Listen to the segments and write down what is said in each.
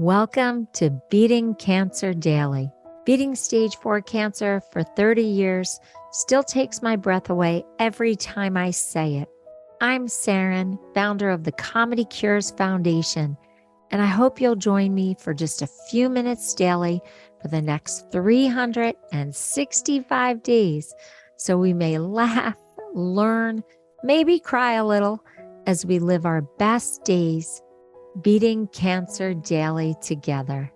Welcome to Beating Cancer Daily. Beating stage 4 cancer for 30 years still takes my breath away every time I say it. I'm Saranne, founder of the Comedy Cures Foundation, and I hope you'll join me for just a few minutes daily for the next 365 days so we may laugh, learn, maybe cry a little as we live our best days beating cancer daily together.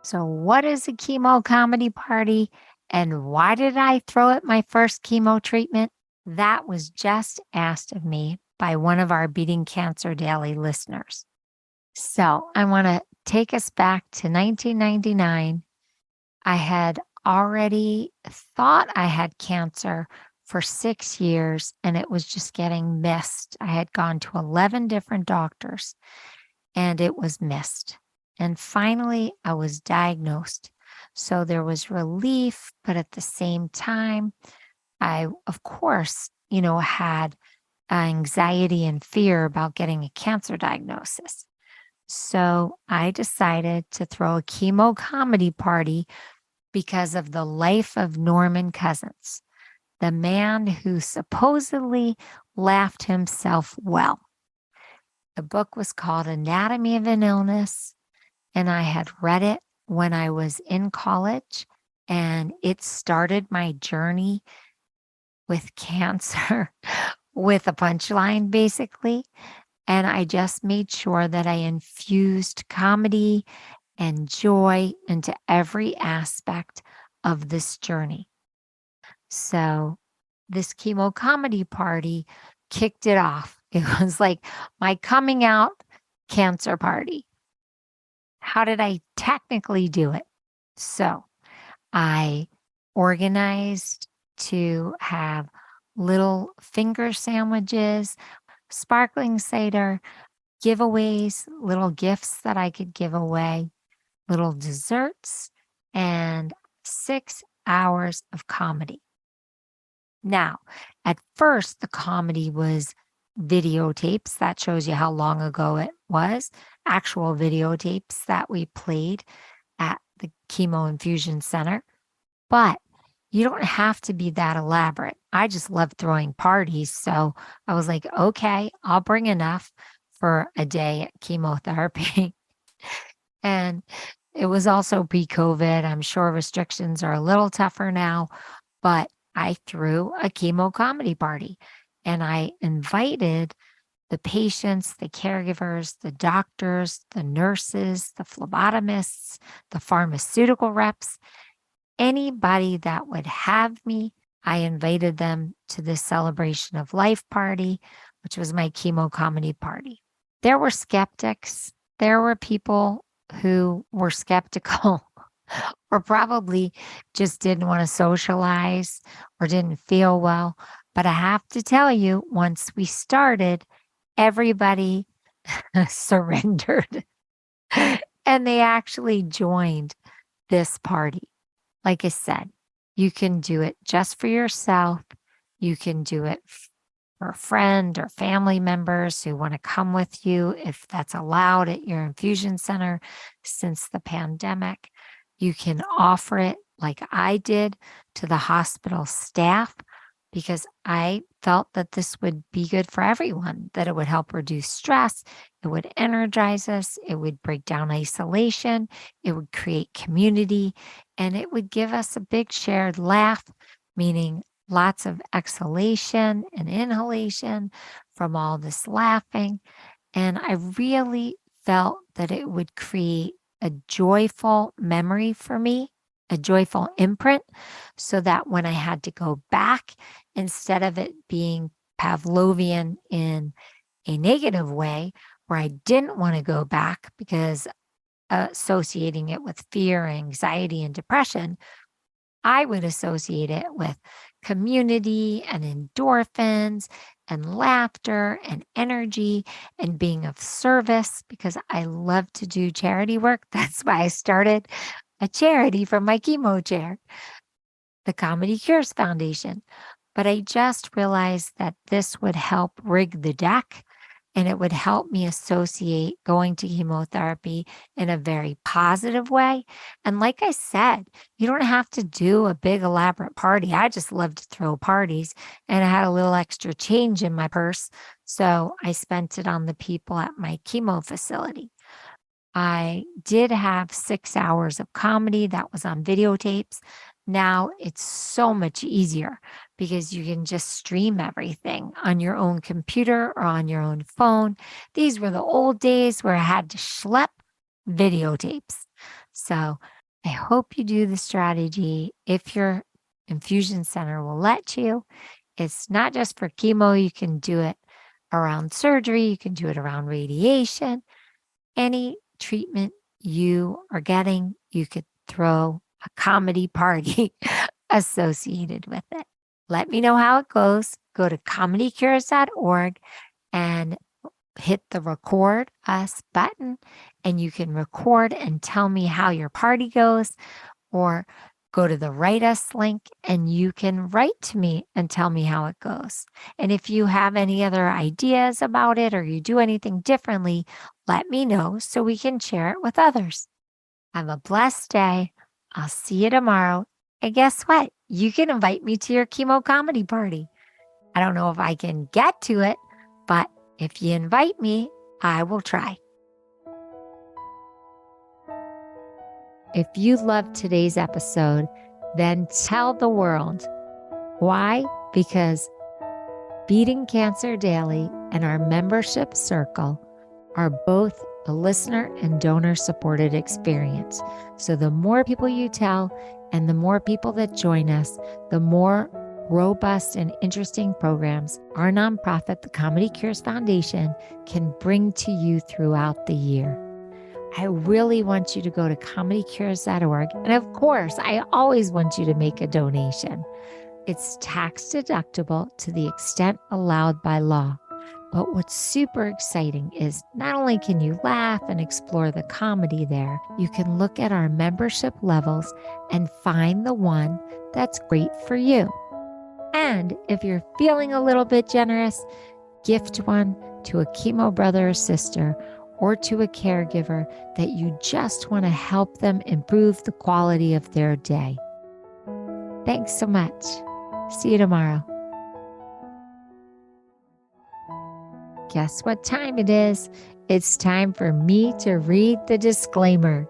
So what is a chemo comedy party and why did I throw at my first chemo treatment? That was just asked of me by one of our Beating Cancer Daily listeners. So I want to take us back to 1999. I had already thought I had cancer for 6 years and it was just getting missed. I had gone to 11 different doctors and it was missed. And finally, I was diagnosed. So there was relief, but at the same time, I, of course, had anxiety and fear about getting a cancer diagnosis. So I decided to throw a chemo comedy party because of the life of Norman Cousins, the man who supposedly laughed himself well. The book was called Anatomy of an Illness, and I had read it when I was in college, and it started my journey with cancer with a punchline, basically. And I just made sure that I infused comedy and joy into every aspect of this journey. So this chemo comedy party kicked it off. It was like my coming out cancer party. How did I technically do it? So I organized to have little finger sandwiches, sparkling cider, giveaways, little gifts that I could give away, little desserts, and 6 hours of comedy. Now, at first, the comedy was videotapes. That shows you how long ago it was. Actual videotapes that we played at the Chemo Infusion Center. But you don't have to be that elaborate. I just love throwing parties. So I was like, okay, I'll bring enough for a day at chemotherapy. And it was also pre-COVID. I'm sure restrictions are a little tougher now, but I threw a chemo comedy party and I invited the patients, the caregivers, the doctors, the nurses, the phlebotomists, the pharmaceutical reps, anybody that would have me. I invited them to this celebration of life party, which was my chemo comedy party. There were skeptics. There were people who were skeptical or probably just didn't want to socialize or didn't feel well. But I have to tell you, once we started, everybody surrendered and they actually joined this party. Like I said, you can do it just for yourself. You can do it for a friend or family members who want to come with you if that's allowed at your infusion center since the pandemic. You can offer it like I did to the hospital staff because I felt that this would be good for everyone, that it would help reduce stress, it would energize us, it would break down isolation, it would create community, and it would give us a big shared laugh, meaning lots of exhalation and inhalation from all this laughing. And I really felt that it would create a joyful memory for me, a joyful imprint, so that when I had to go back, instead of it being Pavlovian in a negative way, where I didn't want to go back because associating it with fear, anxiety, and depression, I would associate it with community and endorphins and laughter and energy and being of service because I love to do charity work. That's why I started a charity from my chemo chair, the Comedy Cures Foundation. But I just realized that this would help rig the deck and it would help me associate going to chemotherapy in a very positive way. And like I said, you don't have to do a big elaborate party. I just love to throw parties, and I had a little extra change in my purse. So I spent it on the people at my chemo facility. I did have 6 hours of comedy that was on videotapes. Now it's so much easier because you can just stream everything on your own computer or on your own phone. These were the old days where I had to schlep videotapes. So I hope you do the strategy if your infusion center will let you. It's not just for chemo, you can do it around surgery, you can do it around radiation. Any treatment you are getting, you could throw a comedy party associated with it. Let me know how it goes. Go to comedycures.org and hit the record us button, and you can record and tell me how your party goes, or go to the write us link and you can write to me and tell me how it goes. And if you have any other ideas about it or you do anything differently, let me know so we can share it with others. Have a blessed day. I'll see you tomorrow. And guess what? You can invite me to your chemo comedy party. I don't know if I can get to it, but if you invite me, I will try. If you loved today's episode, then tell the world. Why? Because Beating Cancer Daily and our membership circle are both a listener and donor supported experience. So the more people you tell and the more people that join us, the more robust and interesting programs our nonprofit, the Comedy Cures Foundation, can bring to you throughout the year. I really want you to go to comedycures.org. And of course, I always want you to make a donation. It's tax deductible to the extent allowed by law. But what's super exciting is not only can you laugh and explore the comedy there, you can look at our membership levels and find the one that's great for you. And if you're feeling a little bit generous, gift one to a chemo brother or sister, or to a caregiver that you just want to help them improve the quality of their day. Thanks so much. See you tomorrow. Guess what time it is? It's time for me to read the disclaimer.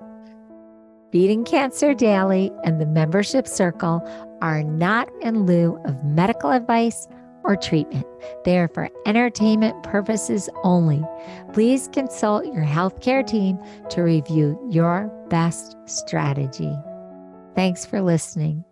Beating Cancer Daily and the membership circle are not in lieu of medical advice or treatment. They are for entertainment purposes only. Please consult your healthcare team to review your best strategy. Thanks for listening.